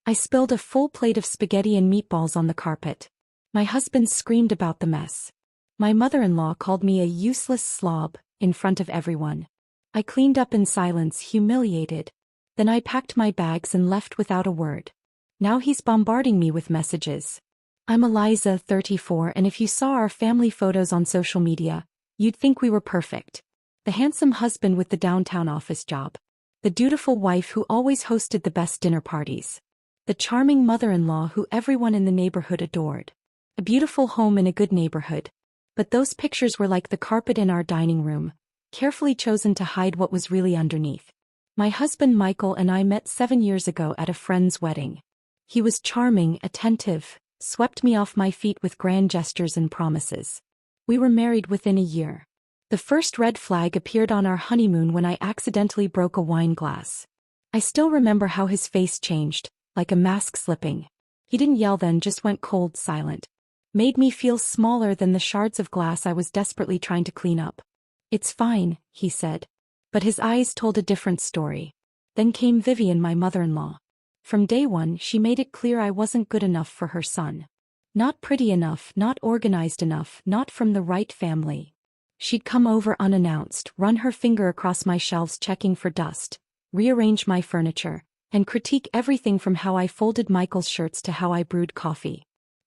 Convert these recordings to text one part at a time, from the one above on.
I spilled a full plate of spaghetti and meatballs on the carpet. My husband screamed about the mess. My mother-in-law called me a useless slob, in front of everyone. I cleaned up in silence, humiliated. Then I packed my bags and left without a word. Now he's bombarding me with messages. I'm Eliza, 34, and if you saw our family photos on social media, you'd think we were perfect. The handsome husband with the downtown office job. The dutiful wife who always hosted the best dinner parties. The charming mother-in-law who everyone in the neighborhood adored. A beautiful home in a good neighborhood. But those pictures were like the carpet in our dining room, carefully chosen to hide what was really underneath. My husband Michael and I met 7 years ago at a friend's wedding. He was charming, attentive, swept me off my feet with grand gestures and promises. We were married within a year. The first red flag appeared on our honeymoon when I accidentally broke a wine glass. I still remember how his face changed, like a mask slipping. He didn't yell then, just went cold, silent. Made me feel smaller than the shards of glass I was desperately trying to clean up. "It's fine," he said. But his eyes told a different story. Then came Vivian, my mother-in-law. From day one, she made it clear I wasn't good enough for her son. Not pretty enough, not organized enough, not from the right family. She'd come over unannounced, run her finger across my shelves checking for dust, rearrange my furniture, and critique everything from how I folded Michael's shirts to how I brewed coffee.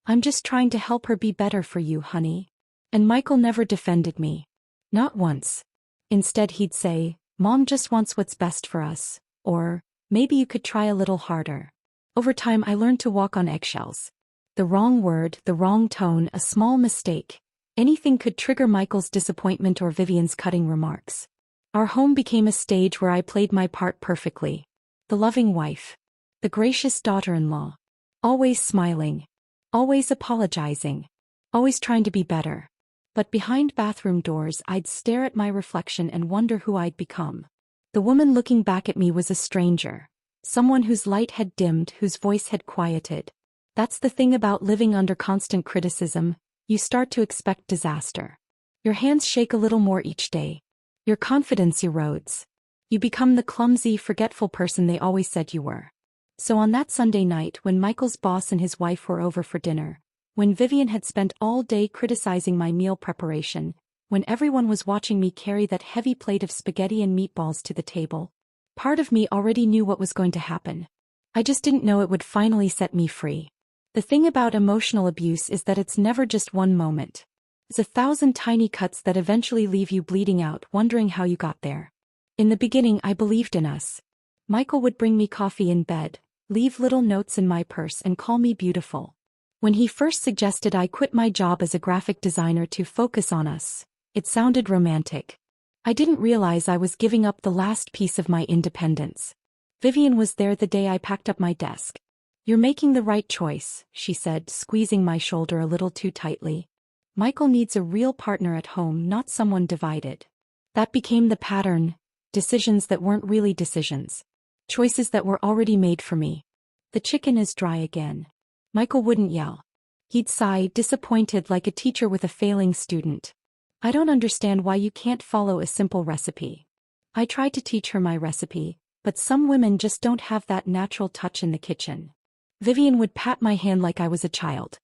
"I'm just trying to help her be better for you, honey." And Michael never defended me. Not once. Instead he'd say, "Mom just wants what's best for us," or, "Maybe you could try a little harder." Over time I learned to walk on eggshells. The wrong word, the wrong tone, a small mistake. Anything could trigger Michael's disappointment or Vivian's cutting remarks. Our home became a stage where I played my part perfectly. The loving wife. The gracious daughter-in-law. Always smiling. Always apologizing. Always trying to be better. But behind bathroom doors I'd stare at my reflection and wonder who I'd become. The woman looking back at me was a stranger. Someone whose light had dimmed, whose voice had quieted. That's the thing about living under constant criticism, you start to expect disaster. Your hands shake a little more each day. Your confidence erodes. You become the clumsy, forgetful person they always said you were. So on that Sunday night when Michael's boss and his wife were over for dinner, when Vivian had spent all day criticizing my meal preparation, when everyone was watching me carry that heavy plate of spaghetti and meatballs to the table, part of me already knew what was going to happen. I just didn't know it would finally set me free. The thing about emotional abuse is that it's never just one moment. It's 1,000 tiny cuts that eventually leave you bleeding out, wondering how you got there. In the beginning I believed in us. Michael would bring me coffee in bed, leave little notes in my purse and call me beautiful. When he first suggested I quit my job as a graphic designer to focus on us, it sounded romantic. I didn't realize I was giving up the last piece of my independence. Vivian was there the day I packed up my desk. "You're making the right choice," she said, squeezing my shoulder a little too tightly. "Michael needs a real partner at home, not someone divided." That became the pattern. Decisions that weren't really decisions. Choices that were already made for me. "The chicken is dry again." Michael wouldn't yell. He'd sigh, disappointed like a teacher with a failing student. "I don't understand why you can't follow a simple recipe." I tried to teach her my recipe, but some women just don't have that natural touch in the kitchen. Vivian would pat my hand like I was a child.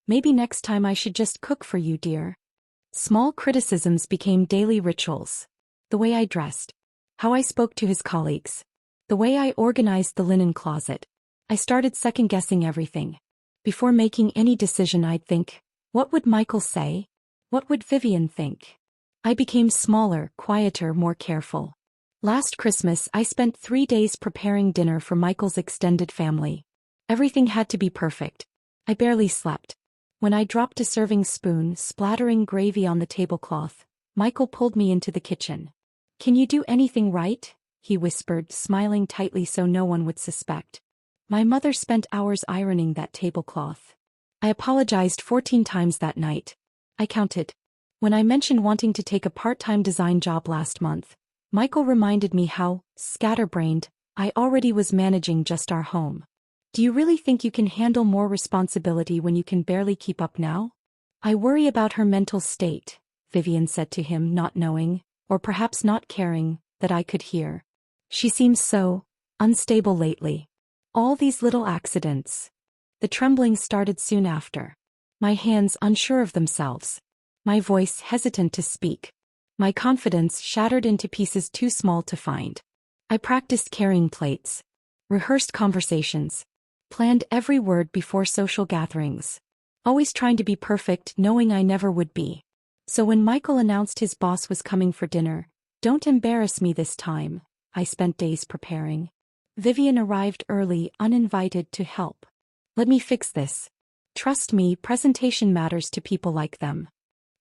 "Maybe next time I should just cook for you, dear." Small criticisms became daily rituals. The way I dressed. How I spoke to his colleagues. The way I organized the linen closet. I started second-guessing everything. Before making any decision I'd think, what would Michael say? What would Vivian think? I became smaller, quieter, more careful. Last Christmas I spent 3 days preparing dinner for Michael's extended family. Everything had to be perfect. I barely slept. When I dropped a serving spoon, splattering gravy on the tablecloth, Michael pulled me into the kitchen. "Can you do anything right?" he whispered, smiling tightly so no one would suspect. My mother spent hours ironing that tablecloth. I apologized 14 times that night. I counted. When I mentioned wanting to take a part-time design job last month, Michael reminded me how scatterbrained I already was managing just our home. "Do you really think you can handle more responsibility when you can barely keep up now?" "I worry about her mental state," Vivian said to him, not knowing, or perhaps not caring, that I could hear. "She seems so unstable lately. All these little accidents. The trembling started soon after. My hands unsure of themselves. My voice hesitant to speak. My confidence shattered into pieces too small to find. I practiced carrying plates. Rehearsed conversations. Planned every word before social gatherings. Always trying to be perfect, knowing I never would be. So when Michael announced his boss was coming for dinner, "Don't embarrass me this time," I spent days preparing. Vivian arrived early, uninvited, to help. "Let me fix this. Trust me, presentation matters to people like them."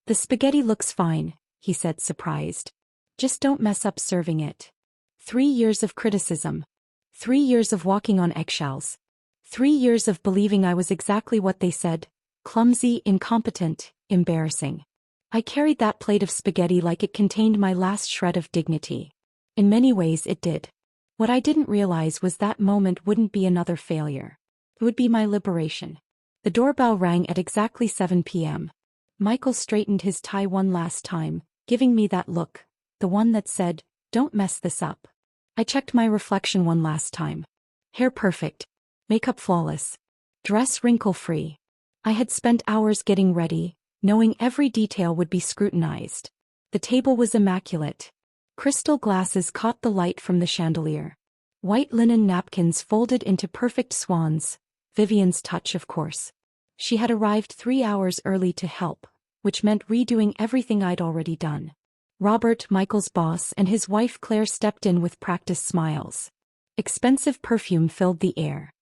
"The spaghetti looks fine," he said, surprised. "Just don't mess up serving it." 3 years of criticism. 3 years of walking on eggshells. 3 years of believing I was exactly what they said: clumsy, incompetent, embarrassing. I carried that plate of spaghetti like it contained my last shred of dignity. In many ways it did. What I didn't realize was that moment wouldn't be another failure. It would be my liberation. The doorbell rang at exactly 7 p.m. Michael straightened his tie one last time, giving me that look, the one that said, "Don't mess this up." I checked my reflection one last time. Hair perfect. Makeup flawless. Dress wrinkle-free. I had spent hours getting ready, knowing every detail would be scrutinized. The table was immaculate. Crystal glasses caught the light from the chandelier. White linen napkins folded into perfect swans. Vivian's touch, of course. She had arrived 3 hours early to help, which meant redoing everything I'd already done. Robert, Michael's boss, and his wife Claire stepped in with practiced smiles. Expensive perfume filled the air.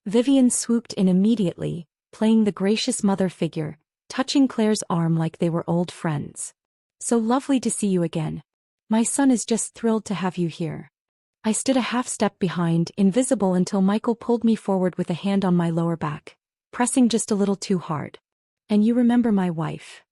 Vivian swooped in immediately, playing the gracious mother figure, touching Claire's arm like they were old friends. "So lovely to see you again. My son is just thrilled to have you here." I stood a half step behind, invisible, until Michael pulled me forward with a hand on my lower back, pressing just a little too hard. "And you remember my wife?"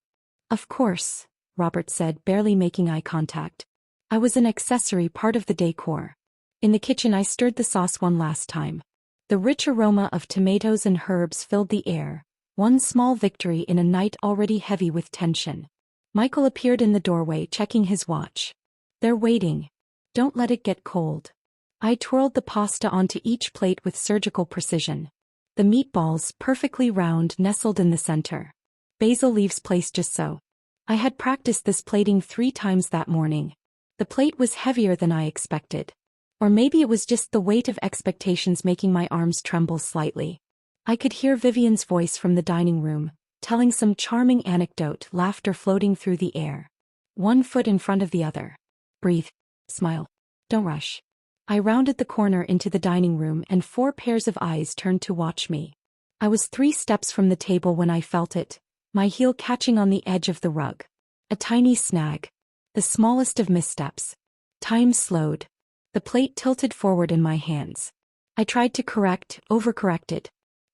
"Of course," Robert said, barely making eye contact. "I was an accessory, part of the decor." In the kitchen I stirred the sauce one last time. The rich aroma of tomatoes and herbs filled the air, one small victory in a night already heavy with tension. Michael appeared in the doorway, checking his watch. "They're waiting. Don't let it get cold." I twirled the pasta onto each plate with surgical precision. The meatballs, perfectly round, nestled in the center. Basil leaves placed just so. I had practiced this plating 3 times that morning. The plate was heavier than I expected. Or maybe it was just the weight of expectations making my arms tremble slightly. I could hear Vivian's voice from the dining room, telling some charming anecdote, laughter floating through the air. One foot in front of the other. "Breathe. Smile. Don't rush." I rounded the corner into the dining room and 4 pairs of eyes turned to watch me. I was 3 steps from the table when I felt it, my heel catching on the edge of the rug. A tiny snag. The smallest of missteps. Time slowed. The plate tilted forward in my hands. I tried to overcorrected.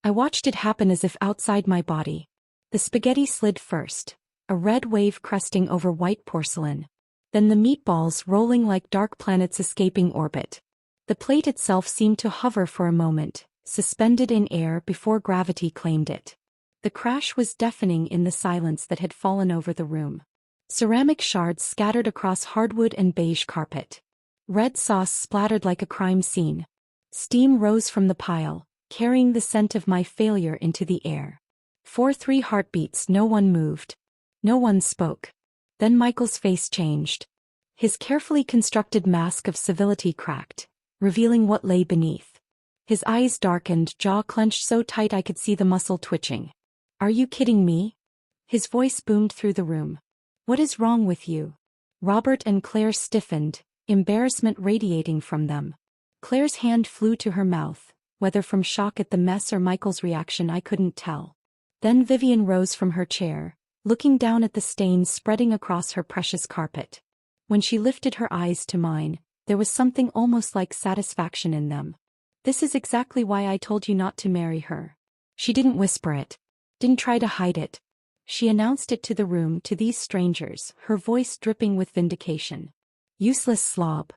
I watched it happen as if outside my body. The spaghetti slid first, a red wave cresting over white porcelain. Then the meatballs rolling like dark planets escaping orbit. The plate itself seemed to hover for a moment, suspended in air before gravity claimed it. The crash was deafening in the silence that had fallen over the room. Ceramic shards scattered across hardwood and beige carpet. Red sauce splattered like a crime scene. Steam rose from the pile, carrying the scent of my failure into the air. 3 heartbeats, no one moved. No one spoke. Then Michael's face changed. His carefully constructed mask of civility cracked, revealing what lay beneath. His eyes darkened, jaw clenched so tight I could see the muscle twitching. "Are you kidding me?" His voice boomed through the room. "What is wrong with you?" Robert and Claire stiffened, embarrassment radiating from them. Claire's hand flew to her mouth, whether from shock at the mess or Michael's reaction I couldn't tell. Then Vivian rose from her chair, looking down at the stains spreading across her precious carpet. When she lifted her eyes to mine, there was something almost like satisfaction in them. "This is exactly why I told you not to marry her." She didn't whisper it. Didn't try to hide it. She announced it to the room, to these strangers, her voice dripping with vindication. "Useless slob."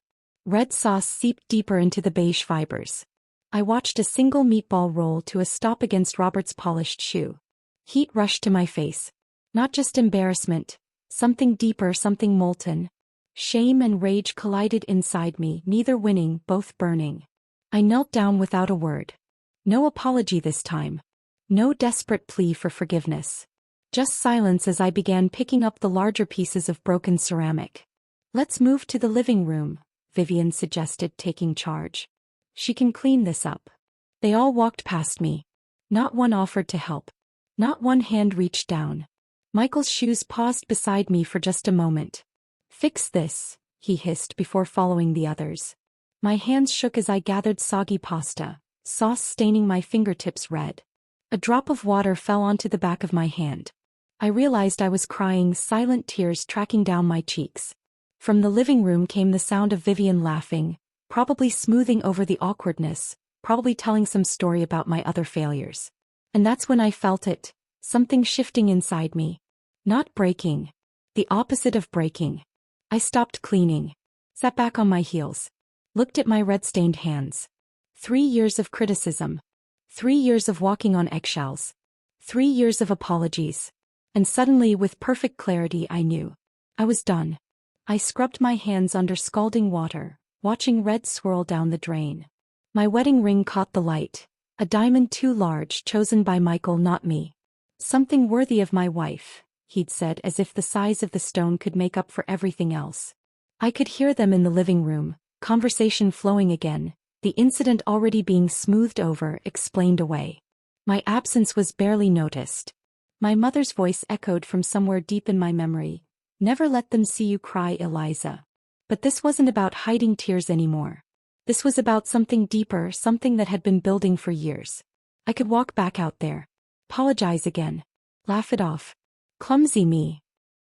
Red sauce seeped deeper into the beige fibers. I watched a single meatball roll to a stop against Robert's polished shoe. Heat rushed to my face. Not just embarrassment, something deeper, something molten. Shame and rage collided inside me, neither winning, both burning. I knelt down without a word. No apology this time. No desperate plea for forgiveness. Just silence as I began picking up the larger pieces of broken ceramic. "Let's move to the living room," Vivian suggested, taking charge. "She can clean this up." They all walked past me. Not one offered to help. Not one hand reached down. Michael's shoes paused beside me for just a moment. "Fix this," he hissed before following the others. My hands shook as I gathered soggy pasta, sauce staining my fingertips red. A drop of water fell onto the back of my hand. I realized I was crying, silent tears tracking down my cheeks. From the living room came the sound of Vivian laughing, probably smoothing over the awkwardness, probably telling some story about my other failures. And that's when I felt it, something shifting inside me. Not breaking. The opposite of breaking. I stopped cleaning. Sat back on my heels. Looked at my red-stained hands. 3 years of criticism. 3 years of walking on eggshells. 3 years of apologies. And suddenly, with perfect clarity, I knew. I was done. I scrubbed my hands under scalding water, watching red swirl down the drain. My wedding ring caught the light. A diamond too large, chosen by Michael, not me. "Something worthy of my wife," he'd said, as if the size of the stone could make up for everything else. I could hear them in the living room, conversation flowing again, the incident already being smoothed over, explained away. My absence was barely noticed. My mother's voice echoed from somewhere deep in my memory. "Never let them see you cry, Eliza." But this wasn't about hiding tears anymore. This was about something deeper, something that had been building for years. I could walk back out there. Apologize again. Laugh it off. Clumsy me.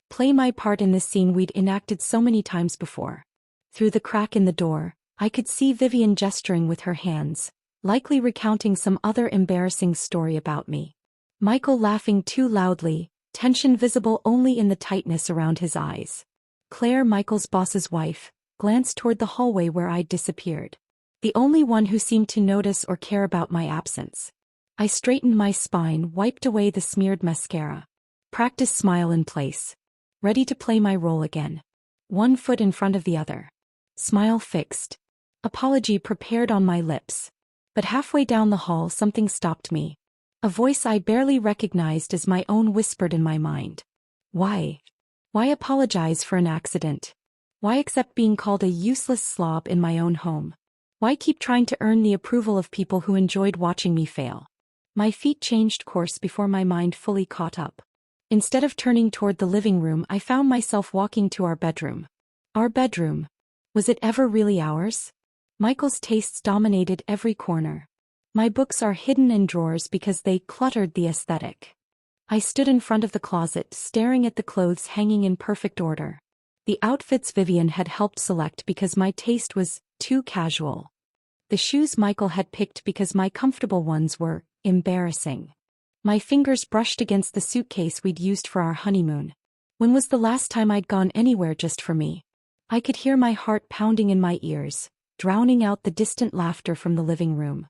Play my part in this scene we'd enacted so many times before. Through the crack in the door, I could see Vivian gesturing with her hands, likely recounting some other embarrassing story about me. Michael laughing too loudly, tension visible only in the tightness around his eyes. Claire, Michael's boss's wife, glanced toward the hallway where I'd disappeared. The only one who seemed to notice or care about my absence. I straightened my spine, wiped away the smeared mascara. Practice smile in place. Ready to play my role again. One foot in front of the other. Smile fixed. Apology prepared on my lips. But halfway down the hall something stopped me. A voice I barely recognized as my own whispered in my mind. Why? Why apologize for an accident? Why accept being called a useless slob in my own home? Why keep trying to earn the approval of people who enjoyed watching me fail? My feet changed course before my mind fully caught up. Instead of turning toward the living room, I found myself walking to our bedroom. Our bedroom. Was it ever really ours? Michael's tastes dominated every corner. My books are hidden in drawers because they cluttered the aesthetic. I stood in front of the closet, staring at the clothes hanging in perfect order. The outfits Vivian had helped select because my taste was too casual. The shoes Michael had picked because my comfortable ones were embarrassing. My fingers brushed against the suitcase we'd used for our honeymoon. When was the last time I'd gone anywhere just for me? I could hear my heart pounding in my ears, drowning out the distant laughter from the living room.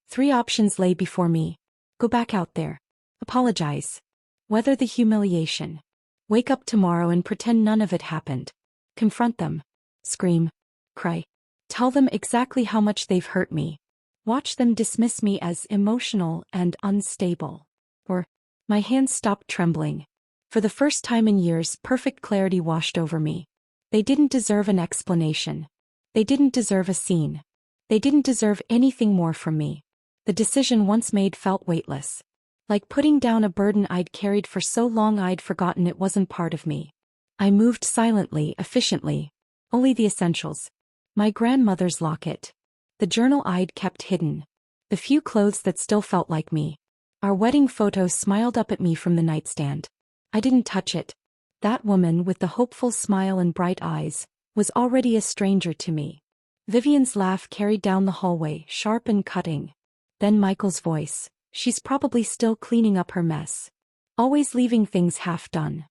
3 options lay before me. Go back out there. Apologize. Weather the humiliation. Wake up tomorrow and pretend none of it happened. Confront them. Scream. Cry. Tell them exactly how much they've hurt me. Watch them dismiss me as emotional and unstable. Or, my hands stopped trembling. For the first time in years, perfect clarity washed over me. They didn't deserve an explanation. They didn't deserve a scene. They didn't deserve anything more from me. The decision once made felt weightless. Like putting down a burden I'd carried for so long I'd forgotten it wasn't part of me. I moved silently, efficiently. Only the essentials. My grandmother's locket. The journal I'd kept hidden. The few clothes that still felt like me. Our wedding photo smiled up at me from the nightstand. I didn't touch it. That woman with the hopeful smile and bright eyes was already a stranger to me. Vivian's laugh carried down the hallway, sharp and cutting. Then Michael's voice. She's probably still cleaning up her mess. Always leaving things half done.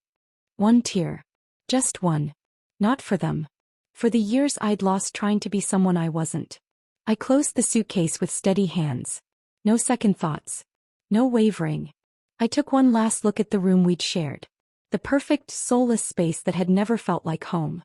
One tear. Just one. Not for them. For the years I'd lost trying to be someone I wasn't. I closed the suitcase with steady hands. No second thoughts. No wavering. I took one last look at the room we'd shared. The perfect, soulless space that had never felt like home.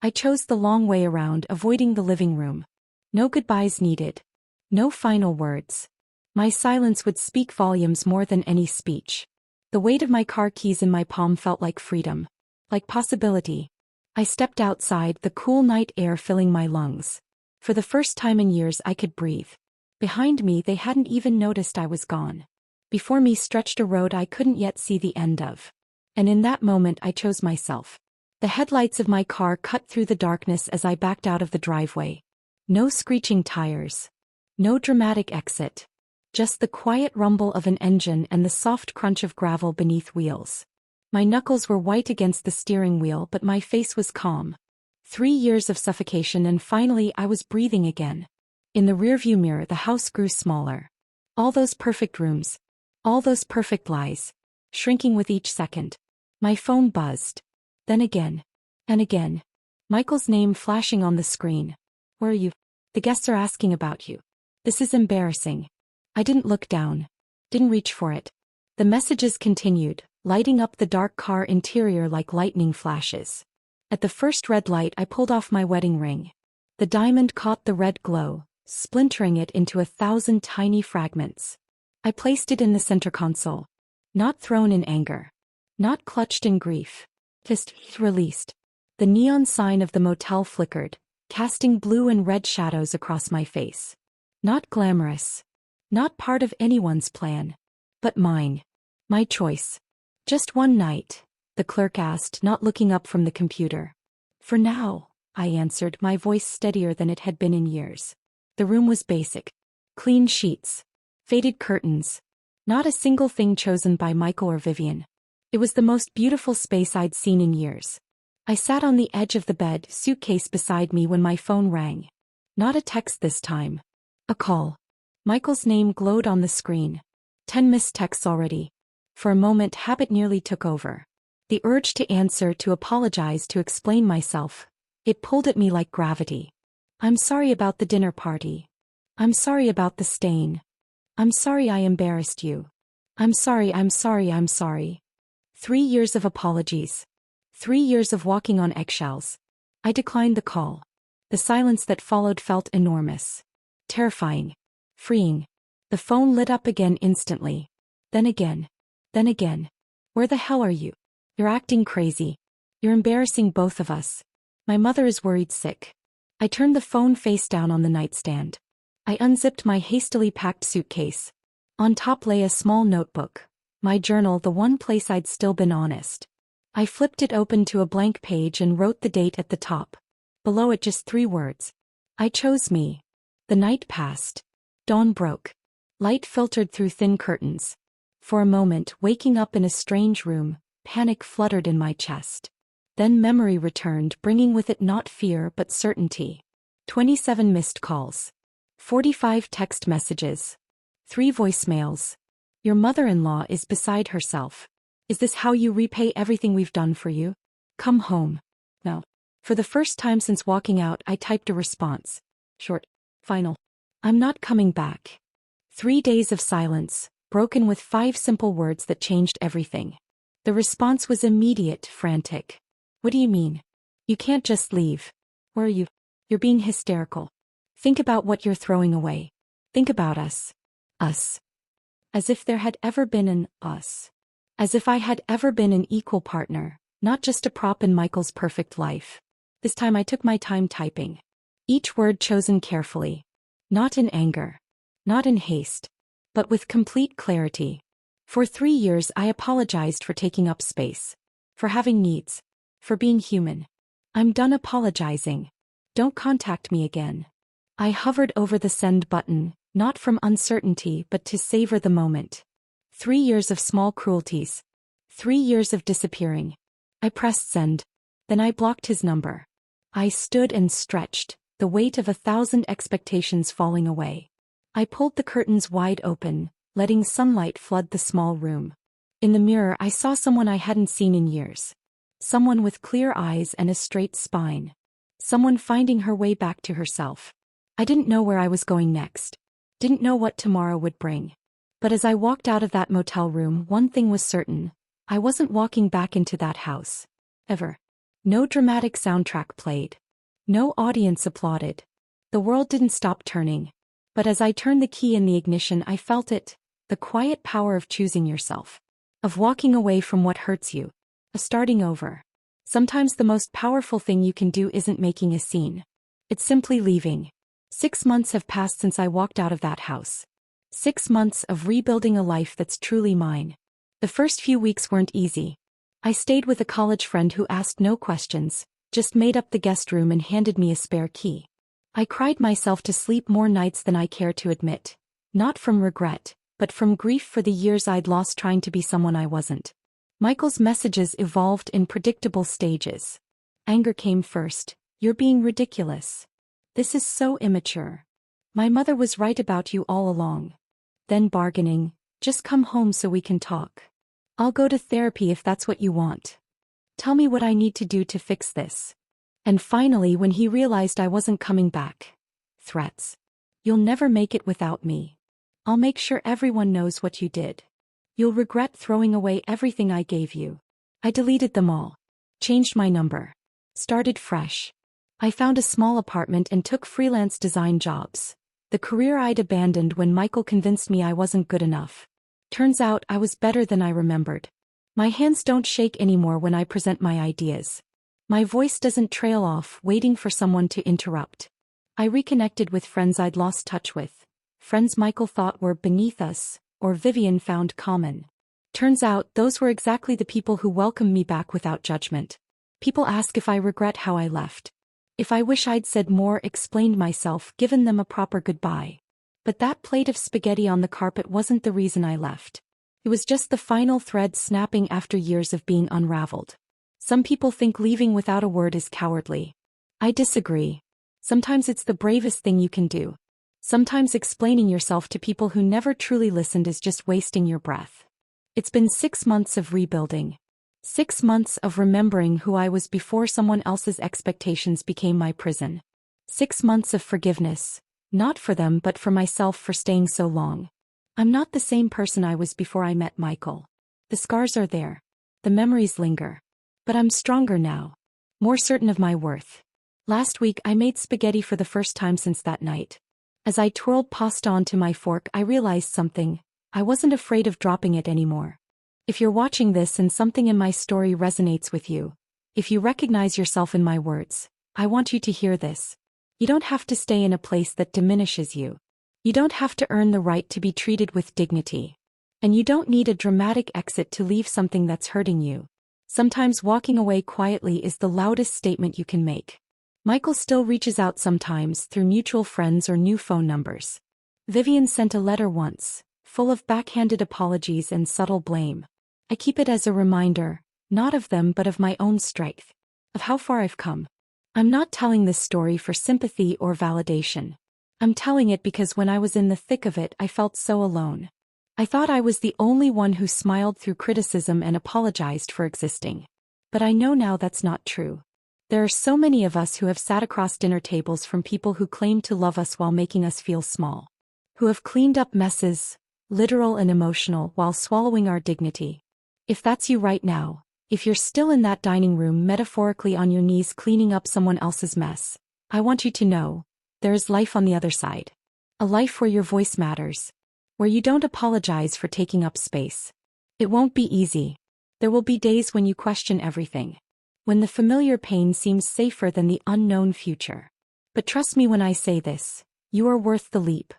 I chose the long way around, avoiding the living room. No goodbyes needed. No final words. My silence would speak volumes more than any speech. The weight of my car keys in my palm felt like freedom. Like possibility. I stepped outside, the cool night air filling my lungs. For the first time in years I could breathe. Behind me they hadn't even noticed I was gone. Before me stretched a road I couldn't yet see the end of. And in that moment I chose myself. The headlights of my car cut through the darkness as I backed out of the driveway. No screeching tires. No dramatic exit. Just the quiet rumble of an engine and the soft crunch of gravel beneath wheels. My knuckles were white against the steering wheel, but my face was calm. 3 years of suffocation and finally I was breathing again. In the rearview mirror the house grew smaller. All those perfect rooms. All those perfect lies. Shrinking with each second. My phone buzzed. Then again. And again. Michael's name flashing on the screen. Where are you? The guests are asking about you. This is embarrassing. I didn't look down. Didn't reach for it. The messages continued, lighting up the dark car interior like lightning flashes. At the first red light I pulled off my wedding ring. The diamond caught the red glow, splintering it into 1,000 tiny fragments. I placed it in the center console. Not thrown in anger. Not clutched in grief. Just released. The neon sign of the motel flickered, casting blue and red shadows across my face. Not glamorous. Not part of anyone's plan. But mine. My choice. Just one night, the clerk asked, not looking up from the computer. For now, I answered, my voice steadier than it had been in years. The room was basic. Clean sheets. Faded curtains. Not a single thing chosen by Michael or Vivian. It was the most beautiful space I'd seen in years. I sat on the edge of the bed, suitcase beside me, when my phone rang. Not a text this time. A call. Michael's name glowed on the screen. 10 missed texts already. For a moment habit nearly took over. The urge to answer, to apologize, to explain myself. It pulled at me like gravity. I'm sorry about the dinner party. I'm sorry about the stain. I'm sorry I embarrassed you. I'm sorry. 3 years of apologies. 3 years of walking on eggshells. I declined the call. The silence that followed felt enormous. Terrifying. Freeing. The phone lit up again instantly. Then again. Then again. Where the hell are you? You're acting crazy. You're embarrassing both of us. My mother is worried sick. I turned the phone face down on the nightstand. I unzipped my hastily packed suitcase. On top lay a small notebook. My journal, the one place I'd still been honest. I flipped it open to a blank page and wrote the date at the top. Below it just 3 words. I chose me. The night passed. Dawn broke. Light filtered through thin curtains. For a moment, waking up in a strange room, panic fluttered in my chest. Then memory returned, bringing with it not fear but certainty. 27 missed calls. 45 text messages. 3 voicemails. Your mother-in-law is beside herself. Is this how you repay everything we've done for you? Come home. No. For the first time since walking out, I typed a response. Short. Final. I'm not coming back. 3 days of silence, broken with 5 simple words that changed everything. The response was immediate, frantic. What do you mean? You can't just leave. Where are you? You're being hysterical. Think about what you're throwing away. Think about us. Us. As if there had ever been an us. As if I had ever been an equal partner, not just a prop in Michael's perfect life. This time I took my time typing. Each word chosen carefully. Not in anger. Not in haste. But with complete clarity. For 3 years I apologized for taking up space. For having needs. For being human. I'm done apologizing. Don't contact me again. I hovered over the send button, not from uncertainty but to savor the moment. 3 years of small cruelties. 3 years of disappearing. I pressed send. Then I blocked his number. I stood and stretched, the weight of 1,000 expectations falling away. I pulled the curtains wide open, letting sunlight flood the small room. In the mirror I saw someone I hadn't seen in years. Someone with clear eyes and a straight spine. Someone finding her way back to herself. I didn't know where I was going next. Didn't know what tomorrow would bring. But as I walked out of that motel room, one thing was certain. I wasn't walking back into that house. Ever. No dramatic soundtrack played. No audience applauded. The world didn't stop turning. But as I turned the key in the ignition, I felt it, the quiet power of choosing yourself, of walking away from what hurts you, of starting over. Sometimes the most powerful thing you can do isn't making a scene. It's simply leaving. 6 months have passed since I walked out of that house. 6 months of rebuilding a life that's truly mine. The first few weeks weren't easy. I stayed with a college friend who asked no questions, just made up the guest room and handed me a spare key. I cried myself to sleep more nights than I care to admit. Not from regret, but from grief for the years I'd lost trying to be someone I wasn't. Michael's messages evolved in predictable stages. Anger came first. "You're being ridiculous. This is so immature. My mother was right about you all along." Then bargaining, "Just come home so we can talk. I'll go to therapy if that's what you want. Tell me what I need to do to fix this." And finally, when he realized I wasn't coming back, threats. "You'll never make it without me. I'll make sure everyone knows what you did. You'll regret throwing away everything I gave you." I deleted them all. Changed my number. Started fresh. I found a small apartment and took freelance design jobs. The career I'd abandoned when Michael convinced me I wasn't good enough. Turns out I was better than I remembered. My hands don't shake anymore when I present my ideas. My voice doesn't trail off, waiting for someone to interrupt. I reconnected with friends I'd lost touch with. Friends Michael thought were beneath us, or Vivian found common. Turns out those were exactly the people who welcomed me back without judgment. People ask if I regret how I left. If I wish I'd said more, explained myself, given them a proper goodbye. But that plate of spaghetti on the carpet wasn't the reason I left. It was just the final thread snapping after years of being unraveled. Some people think leaving without a word is cowardly. I disagree. Sometimes it's the bravest thing you can do. Sometimes explaining yourself to people who never truly listened is just wasting your breath. It's been 6 months of rebuilding. 6 months of remembering who I was before someone else's expectations became my prison. 6 months of forgiveness. Not for them but for myself for staying so long. I'm not the same person I was before I met Michael. The scars are there. The memories linger. But I'm stronger now. More certain of my worth. Last week I made spaghetti for the first time since that night. As I twirled pasta onto my fork, I realized something. I wasn't afraid of dropping it anymore. If you're watching this and something in my story resonates with you, if you recognize yourself in my words, I want you to hear this. You don't have to stay in a place that diminishes you. You don't have to earn the right to be treated with dignity. And you don't need a dramatic exit to leave something that's hurting you. Sometimes walking away quietly is the loudest statement you can make. Michael still reaches out sometimes through mutual friends or new phone numbers. Vivian sent a letter once, full of backhanded apologies and subtle blame. I keep it as a reminder, not of them but of my own strength, of how far I've come. I'm not telling this story for sympathy or validation. I'm telling it because when I was in the thick of it, I felt so alone. I thought I was the only one who smiled through criticism and apologized for existing. But I know now that's not true. There are so many of us who have sat across dinner tables from people who claim to love us while making us feel small. Who have cleaned up messes, literal and emotional, while swallowing our dignity. If that's you right now, if you're still in that dining room metaphorically on your knees cleaning up someone else's mess, I want you to know, there is life on the other side. A life where your voice matters. Where you don't apologize for taking up space. It won't be easy. There will be days when you question everything. When the familiar pain seems safer than the unknown future. But trust me when I say this, you are worth the leap.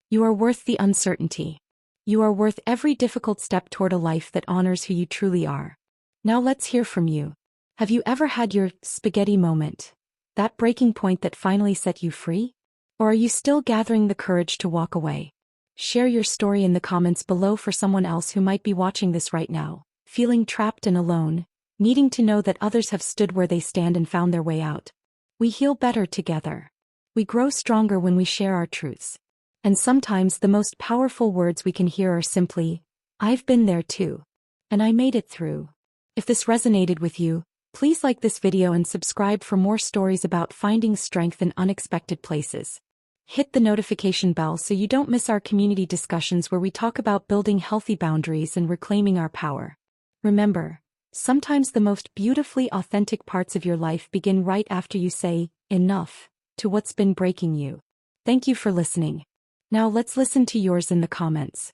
You are worth the uncertainty. You are worth every difficult step toward a life that honors who you truly are. Now let's hear from you. Have you ever had your spaghetti moment? That breaking point that finally set you free? Or are you still gathering the courage to walk away? Share your story in the comments below for someone else who might be watching this right now, feeling trapped and alone, needing to know that others have stood where they stand and found their way out. We heal better together. We grow stronger when we share our truths. And sometimes the most powerful words we can hear are simply, "I've been there too. And I made it through." If this resonated with you, please like this video and subscribe for more stories about finding strength in unexpected places. Hit the notification bell so you don't miss our community discussions where we talk about building healthy boundaries and reclaiming our power. Remember, sometimes the most beautifully authentic parts of your life begin right after you say, enough, to what's been breaking you. Thank you for listening. Now let's listen to yours in the comments.